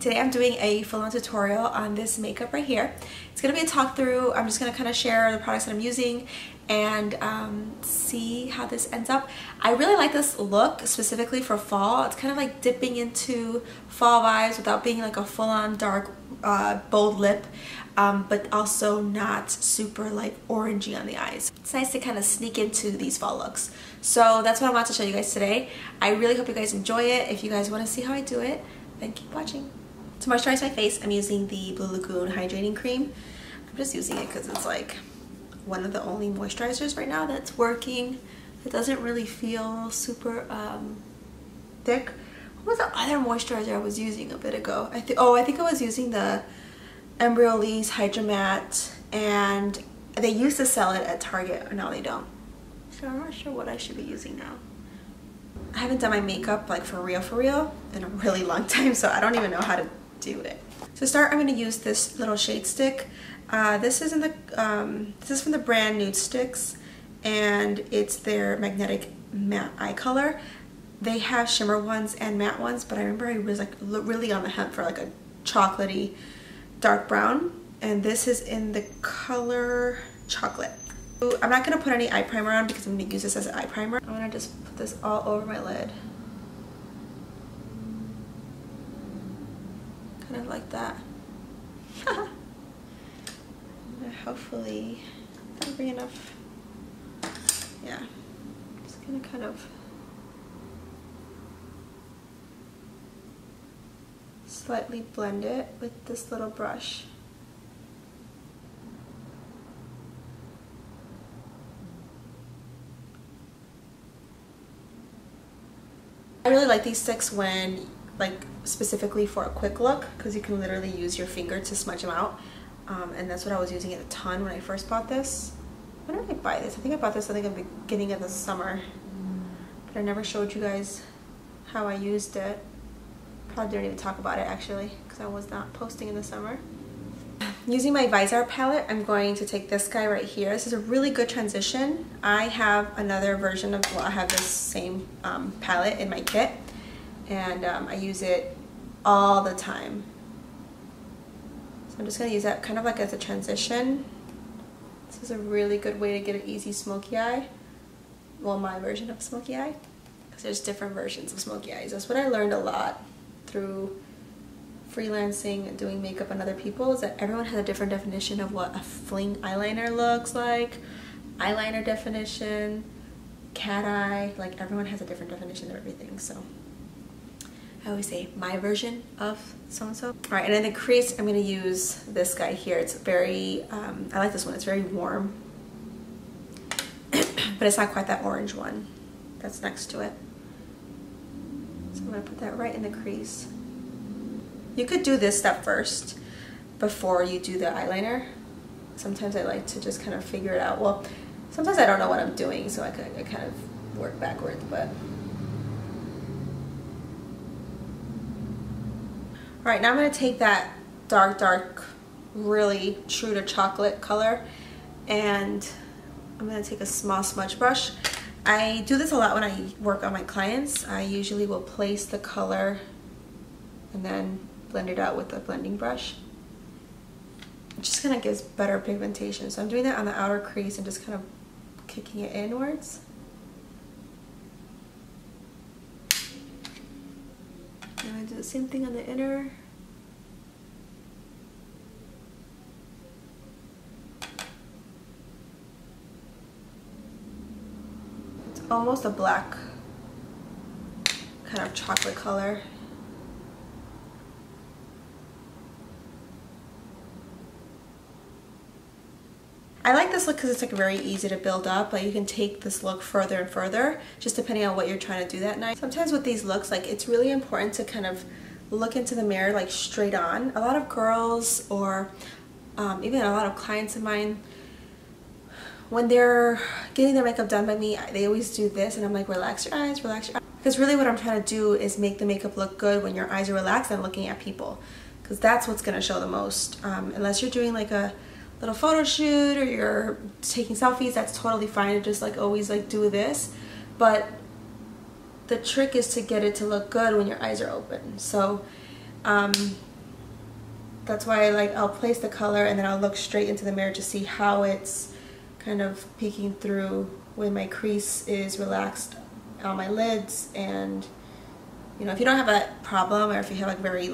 Today I'm doing a full-on tutorial on this makeup right here. It's going to be a talk through. I'm just going to kind of share the products that I'm using and see how this ends up. I really like this look specifically for fall. It's kind of like dipping into fall vibes without being like a full-on dark bold lip, but also not super like orangey on the eyes. It's nice to kind of sneak into these fall looks. So that's what I want to show you guys today. I really hope you guys enjoy it. If you guys want to see how I do it, then keep watching. To moisturize my face, I'm using the Blue Lagoon Hydrating Cream. I'm just using it because it's like one of the only moisturizers right now that's working. It doesn't really feel super thick. What was the other moisturizer I was using a bit ago? I think I was using the Embryolisse Hydra Matte, and they used to sell it at Target, and now they don't. So I'm not sure what I should be using now. I haven't done my makeup like for real in a really long time, so I don't even know how to do it. To start, I'm going to use this little shade stick. This is from the brand NUDESTIX, and it's their magnetic matte eye color. They have shimmer ones and matte ones, but I remember I was like really on the hunt for like a chocolatey dark brown, and this is in the color Chocolate. I'm not going to put any eye primer on because I'm going to use this as an eye primer. I'm going to just put this all over my lid. Kind of like that. Hopefully that'll be enough. Yeah. Just going to kind of slightly blend it with this little brush. I really like these sticks when, like, specifically for a quick look, because you can literally use your finger to smudge them out, and that's what I was using it a ton when I first bought this. When did I buy this? I think I bought this at the beginning of the summer, but I never showed you guys how I used it. Probably didn't even talk about it actually, because I was not posting in the summer. Using my Viseart palette, I'm going to take this guy right here. This is a really good transition. I have another version of, well, I have this same palette in my kit, and I use it all the time. So I'm just going to use that kind of like as a transition. This is a really good way to get an easy smoky eye. Well, my version of smoky eye, because there's different versions of smoky eyes. That's what I learned a lot through freelancing and doing makeup on other people, is that everyone has a different definition of what a fling eyeliner looks like, eyeliner definition, cat eye, like everyone has a different definition of everything. So I always say my version of so-and-so. All right, and in the crease, I'm gonna use this guy here. It's very, I like this one, it's very warm, but it's not quite that orange one that's next to it. So I'm gonna put that right in the crease. You could do this step first before you do the eyeliner. Sometimes I like to just kind of figure it out. Well, sometimes I don't know what I'm doing, so I kind of work backwards, but. All right, now I'm gonna take that dark, really true to chocolate color, and I'm gonna take a small smudge brush. I do this a lot when I work on my clients. I usually will place the color and then blend it out with a blending brush. It just kind of gives better pigmentation. So I'm doing that on the outer crease and just kind of kicking it inwards. And I do the same thing on the inner. It's almost a black kind of chocolate color. I like this look because it's like very easy to build up. Like you can take this look further and further, just depending on what you're trying to do that night. Sometimes with these looks, like it's really important to kind of look into the mirror like straight on. A lot of girls, or even a lot of clients of mine, when they're getting their makeup done by me, they always do this, and I'm like, relax your eyes, relax your eyes. Because really what I'm trying to do is make the makeup look good when your eyes are relaxed and looking at people, because that's what's going to show the most. Unless you're doing like a little photo shoot or you're taking selfies, that's totally fine to just like always like do this, but the trick is to get it to look good when your eyes are open. So that's why I'll place the color and then I'll look straight into the mirror to see how it's kind of peeking through when my crease is relaxed on my lids. And you know, if you don't have a problem, or if you have very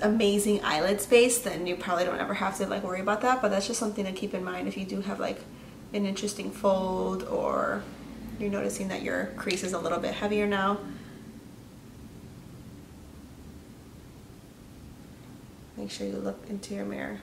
amazing eyelid space, then you probably don't ever have to worry about that. But that's just something to keep in mind if you do have an interesting fold, or you're noticing that your crease is a little bit heavier now. Make sure you look into your mirror.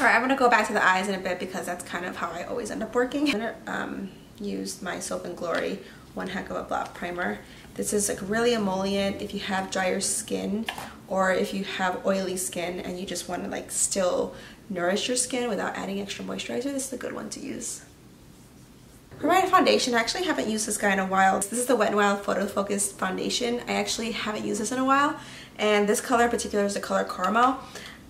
Alright, I'm going to go back to the eyes in a bit because that's kind of how I always end up working. I'm going to use my Soap and Glory One Heck of a Blot Primer. This is really emollient if you have drier skin, or if you have oily skin and you just want to still nourish your skin without adding extra moisturizer. This is a good one to use. For my foundation, I actually haven't used this guy in a while. This is the Wet n Wild Photo Focus Foundation. I actually haven't used this in a while, and this color in particular is the color Caramel.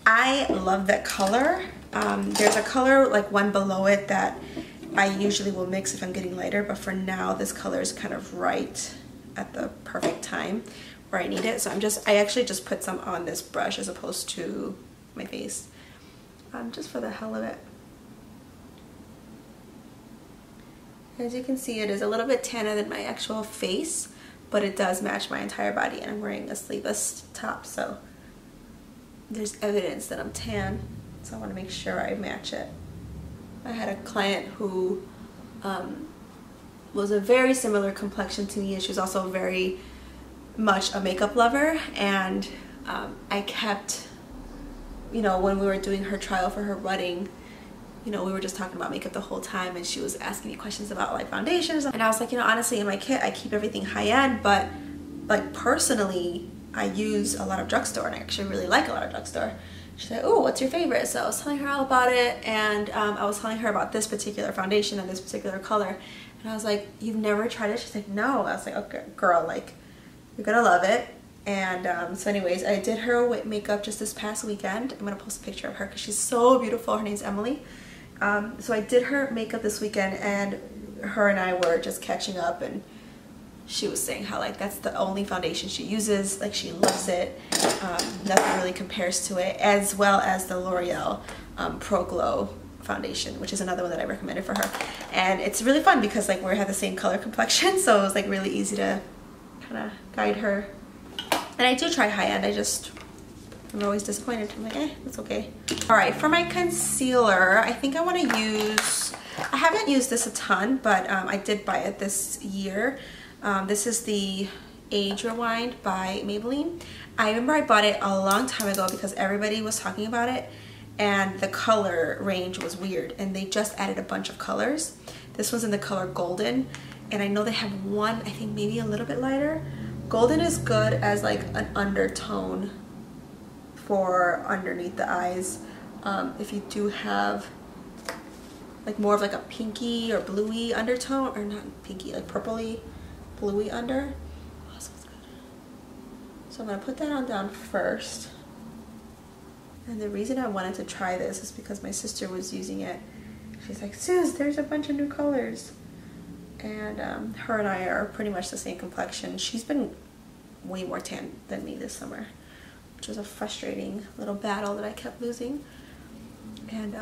I love that color. There's a color one below it that I usually will mix if I'm getting lighter, but for now this color is kind of right at the perfect time where I need it. So I actually just put some on this brush as opposed to my face, just for the hell of it. As you can see, it is a little bit tanner than my actual face, but it does match my entire body, and I'm wearing a sleeveless top, so there's evidence that I'm tan. So I want to make sure I match it. I had a client who was a very similar complexion to me, and she was also very much a makeup lover, and I kept, when we were doing her trial for her wedding, we were just talking about makeup the whole time, and she was asking me questions about foundations, and I was like, honestly, in my kit I keep everything high-end, but personally I use a lot of drugstore, and I actually really like a lot of drugstore. She's like, oh, what's your favorite? So I was telling her all about it, and I was telling her about this particular foundation and this particular color, and I was like, you've never tried it? She's like, no. I was like, okay, girl, you're gonna love it. And so anyways, I did her makeup just this past weekend. I'm gonna post a picture of her because she's so beautiful. Her name's Emily. So I did her makeup this weekend, and her and I were just catching up, and she was saying how that's the only foundation she uses, she loves it, nothing really compares to it, as well as the L'Oreal Pro Glow foundation, which is another one that I recommended for her. And it's really fun because we have the same color complexion, so it was really easy to kind of guide her. And I do try high-end, I'm always disappointed. I'm like, that's okay. Alright, for my concealer, I think I want to use, I haven't used this a ton, but I did buy it this year. This is the Age Rewind by Maybelline. I remember I bought it a long time ago because everybody was talking about it, and the color range was weird, and they just added a bunch of colors. This one's in the color Golden, and I know they have one, I think maybe a little bit lighter. Golden is good as an undertone for underneath the eyes. If you do have more of a pinky or bluey undertone, or not pinky, purpley, bluey under. Oh, smells good. So I'm going to put that on down first. And the reason I wanted to try this is because my sister was using it. She's like, Suze, there's a bunch of new colors. And her and I are pretty much the same complexion. She's been way more tan than me this summer, which was a frustrating little battle that I kept losing. And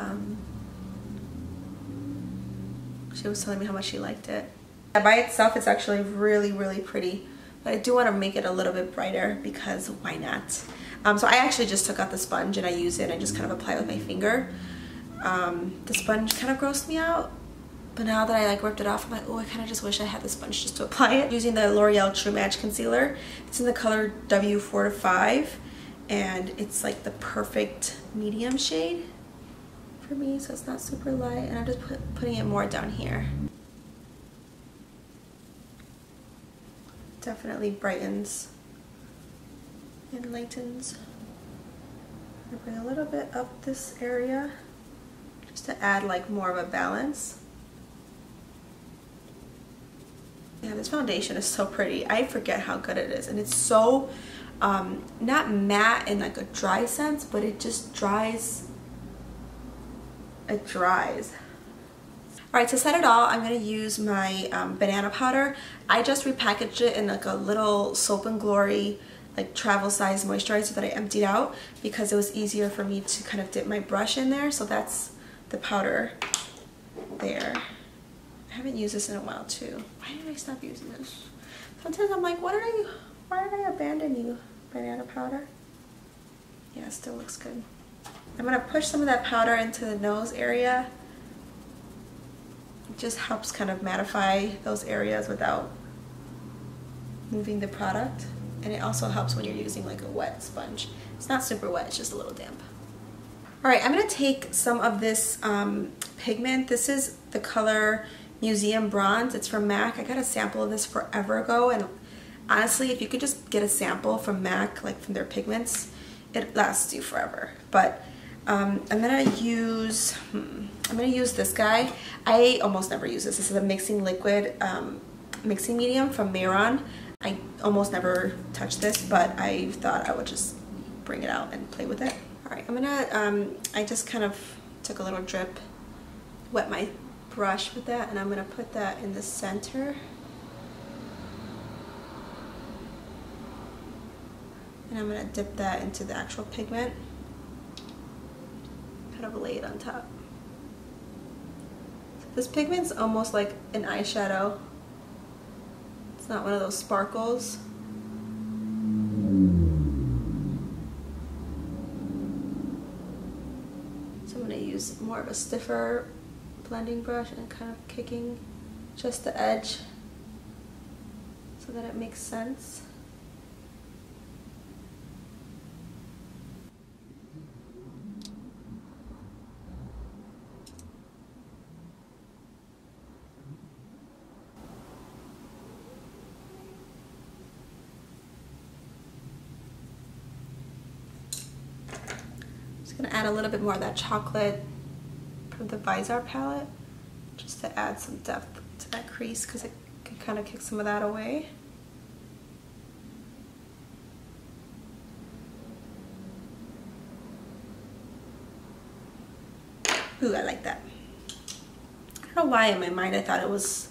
she was telling me how much she liked it. By itself, it's actually really, really pretty, but I do want to make it a little bit brighter because why not? So I actually just took out the sponge and I use it and I just kind of apply it with my finger. The sponge kind of grossed me out, but now that I ripped it off, I'm like, oh, I kind of just wish I had the sponge just to apply it. Using the L'Oreal True Match concealer. It's in the color W4 to 5, and it's the perfect medium shade for me, so it's not super light, and I'm just putting it more down here. definitely brightens and lightens. I'm gonna bring a little bit up this area just to add like more of a balance. Yeah, this foundation is so pretty. I forget how good it is, and it's so not matte in like a dry sense, but it just dries. It dries. Alright, to set it all, I'm going to use my banana powder. I just repackaged it in like a little Soap & Glory like travel size moisturizer that I emptied out because it was easier for me to kind of dip my brush in there. So that's the powder there. I haven't used this in a while too. Why did I stop using this? Sometimes I'm like, why did I abandon you, banana powder? Yeah, it still looks good. I'm going to push some of that powder into the nose area. It just helps kind of mattify those areas without moving the product. And it also helps when you're using like a wet sponge. It's not super wet, it's just a little damp. Alright, I'm going to take some of this pigment. This is the color Museum Bronze. It's from MAC. I got a sample of this forever ago, and honestly, if you could just get a sample from MAC, like from their pigments, it lasts you forever. But I'm gonna use this guy. I almost never use this. This is a mixing liquid mixing medium from Mehron. I almost never touch this, but I thought I would just bring it out and play with it. All right, I'm gonna I just kind of took a little drip, wet my brush with that, and I'm gonna put that in the center. And I'm gonna dip that into the actual pigment. Kind of lay it on top. This pigment's almost like an eyeshadow. It's not one of those sparkles. So I'm gonna use more of a stiffer blending brush and kind of kicking just the edge so that it makes sense. Just gonna add a little bit more of that chocolate from the Viseart palette, just to add some depth to that crease, because it can kind of kick some of that away. Ooh, I like that. I don't know why in my mind I thought it was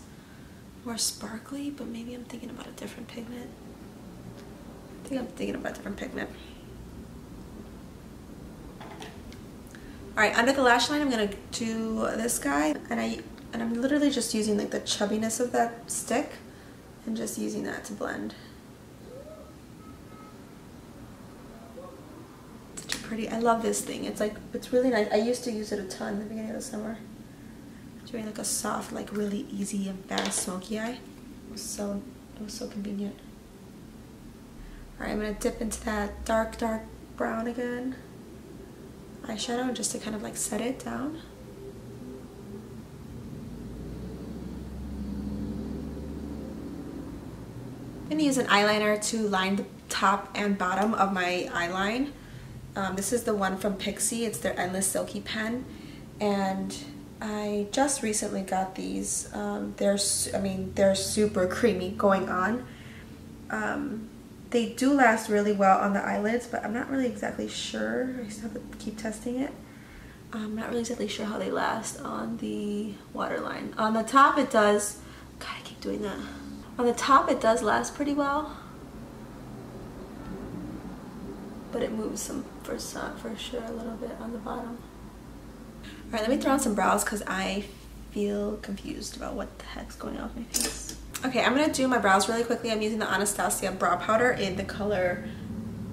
more sparkly, but maybe I'm thinking about a different pigment. I think I'm thinking about a different pigment. Alright, under the lash line I'm going to do this guy, and I'm literally just using like the chubbiness of that stick and just using that to blend. Such a pretty, I love this thing. It's like, it's really nice. I used to use it a ton in the beginning of the summer. Doing like a soft, like really easy and fast smoky eye. It was so convenient. Alright, I'm going to dip into that dark brown again. Eyeshadow just to kind of like set it down. I'm going to use an eyeliner to line the top and bottom of my eyeline. This is the one from PIXI. It's their Endless Silky pen, and I just recently got these. They're super creamy going on. They do last really well on the eyelids, but I'm not really exactly sure. I still have to keep testing it. I'm not really exactly sure how they last on the waterline. On the top it does, God, I keep doing that. On the top it does last pretty well, but it moves some for sure a little bit on the bottom. All right, let me throw on some brows because I feel confused about what the heck's going on with my face. Okay, I'm gonna do my brows really quickly. I'm using the Anastasia brow powder in the color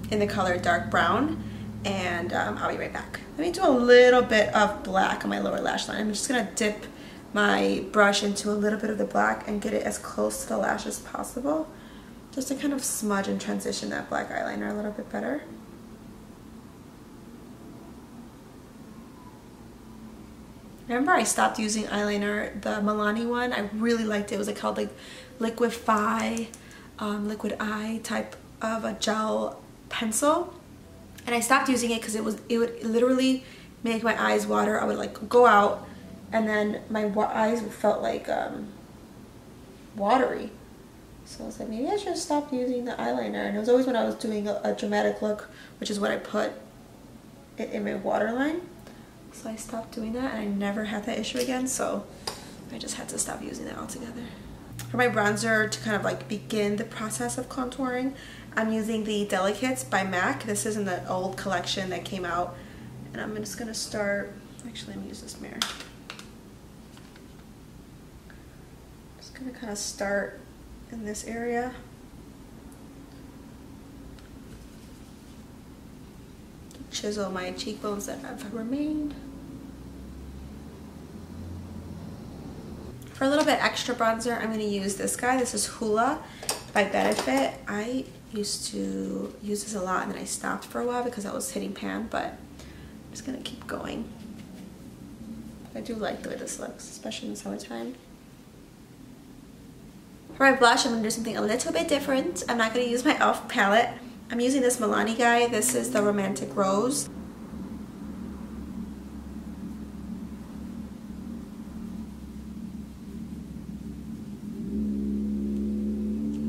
dark brown, and I'll be right back. Let me do a little bit of black on my lower lash line. I'm just gonna dip my brush into a little bit of the black and get it as close to the lash as possible, just to kind of smudge and transition that black eyeliner a little bit better. Remember I stopped using eyeliner, the Milani one. I really liked it. It was called like Liquify liquid eye type of a gel pencil, and I stopped using it because it would literally make my eyes water. I would like go out and then my eyes felt like watery. So I was like, maybe I should stop using the eyeliner. And it was always when I was doing a dramatic look, which is what I put it in my waterline. So I stopped doing that and I never had that issue again. So I just had to stop using that altogether. For my bronzer, to kind of like begin the process of contouring, I'm using the Delicates by MAC. This is in the old collection that came out. And I'm just gonna start, actually let me use this mirror. Just gonna kind of start in this area. Chisel my cheekbones that have remained. For a little bit extra bronzer, I'm going to use this guy. This is Hoola by Benfit. I used to use this a lot and then I stopped for a while because I was hitting pan, but I'm just going to keep going. I do like the way this looks, especially in the summertime. For my blush, I'm going to do something a little bit different. I'm not going to use my e.l.f. palette. I'm using this Milani guy. This is the Romantic Rose.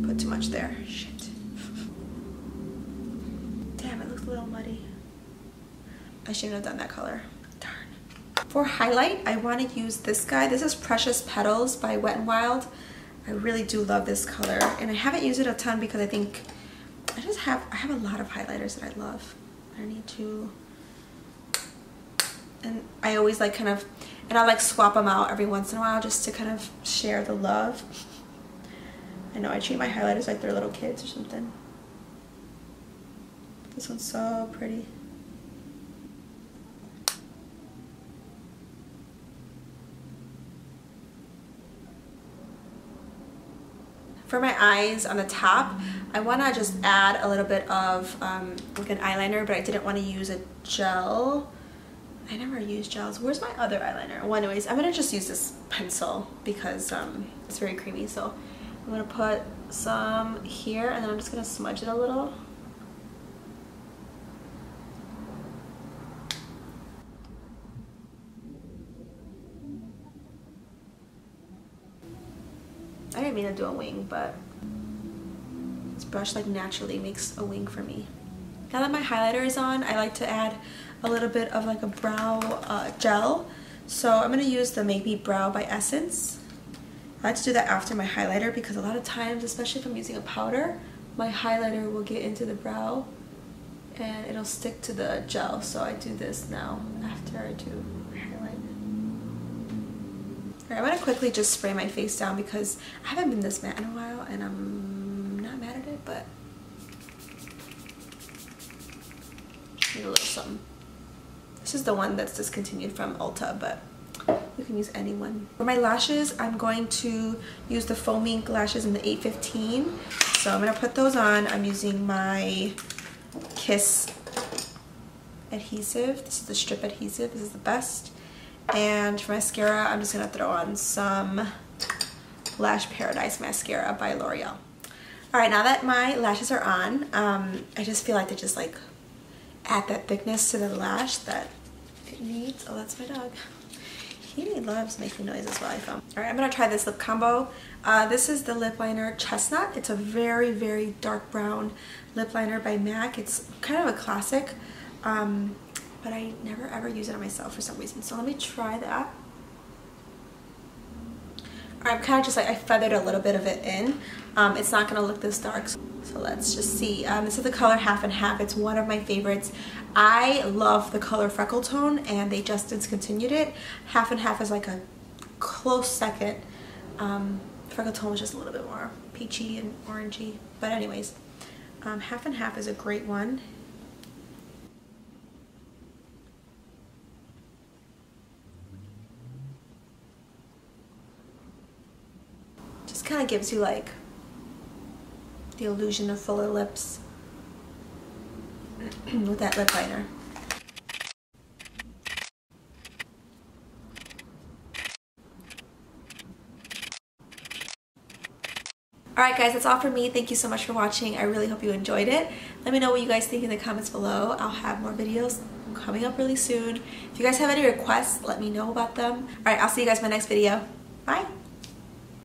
Put too much there. Shit. Damn, it looks a little muddy. I shouldn't have done that color. Darn. For highlight, I want to use this guy. This is Precious Petals by Wet n Wild. I really do love this color, and I haven't used it a ton because I think I have a lot of highlighters that I love. I need to, and I always like kind of, and I like swap them out every once in a while just to kind of share the love. I know I treat my highlighters like they're little kids or something. This one's so pretty. For my eyes on the top, I want to just add a little bit of like an eyeliner, but I didn't want to use a gel. I never use gels. Where's my other eyeliner? Well, anyways, I'm going to just use this pencil because it's very creamy. So I'm going to put some here and then I'm just going to smudge it a little. I didn't mean to do a wing, but this brush like naturally makes a wing for me. Now that my highlighter is on, I like to add a little bit of like a brow gel. So I'm going to use the Make Me Brow by Essence. I like to do that after my highlighter because a lot of times, especially if I'm using a powder, my highlighter will get into the brow and it'll stick to the gel. So I do this now after I do highlight. I'm going to quickly just spray my face down because I haven't been this matte in a while and I'm not mad at it, but need a little something. This is the one that's discontinued from Ulta, but you can use any one. For my lashes, I'm going to use the Foam Ink lashes in the 815. So I'm going to put those on. I'm using my Kiss adhesive. This is the strip adhesive. This is the best. And for mascara, I'm just going to throw on some Lash Paradise mascara by L'Oreal. Alright, now that my lashes are on, I just feel like they just like add that thickness to the lash that it needs. Oh, that's my dog. He loves making noises while I film. Alright, I'm going to try this lip combo. This is the lip liner Chestnut. It's a very, very dark brown lip liner by MAC. It's kind of a classic. But I never ever use it on myself for some reason. So let me try that. Alright, I'm kind of just like, I feathered a little bit of it in. It's not going to look this dark. So let's just see. This is the color Half and Half. It's one of my favorites. I love the color Freckle Tone and they just discontinued it. Half and Half is like a close second. Freckle Tone is just a little bit more peachy and orangey. But anyways, Half and Half is a great one. Kind of gives you like the illusion of fuller lips with that lip liner. Alright guys, that's all for me. Thank you so much for watching. I really hope you enjoyed it. Let me know what you guys think in the comments below. I'll have more videos coming up really soon. If you guys have any requests, let me know about them. Alright, I'll see you guys in my next video. Bye!